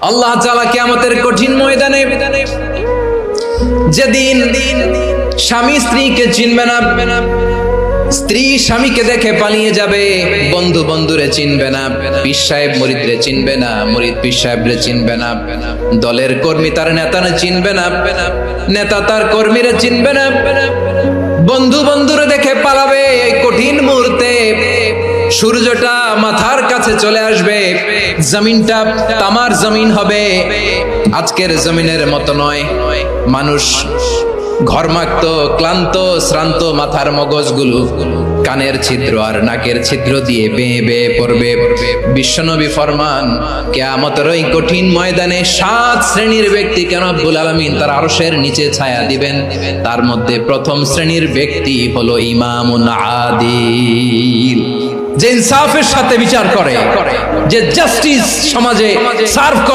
আল্লাহ তাআলা কিয়ামতের কঠিন ময়দানে যেদিন স্বামী স্ত্রীকে চিনবে না, স্ত্রী স্বামীকে দেখে পালিয়ে যাবে, বন্ধু বন্ধুরে চিনবে না, পীর সাহেব মুরিদরে চিনবে না, মুরিদ পীর সাহেবরে চিনবে না, দলের কর্মী তার নেতারে চিনবে না, নেতা তার কর্মীরে চিনবে না, বন্ধু বন্ধুরে দেখে পালাবে। এই কঠিন মুহূর্তে সূর্যটা মাথার কাছে চলে আসবে, জমিনটা তামার জমিন হবে, আজকের জমিনের মতো নয়। মানুষ ঘর্মাক্ত, ক্লান্ত, শ্রান্ত মাথার মগজগুলো কানের ছিদ্র আর নাকের ছিদ্র দিয়ে বেয়ে বেয়ে পড়বে। বিশ্বনবী ফরমান, কিয়ামতের ওই কঠিন ময়দানে 7 শ্রেণীর ব্যক্তিকে রব্বুল আলামিন তার আরশের নিচে ছায়া দিবেন। তার মধ্যে প্রথম শ্রেণীর ব্যক্তি হলো ইমামুন আদিল, যে ইনসাফের সাথে বিচার করে, যে জাস্টিস সমাজে সার্ভ করে।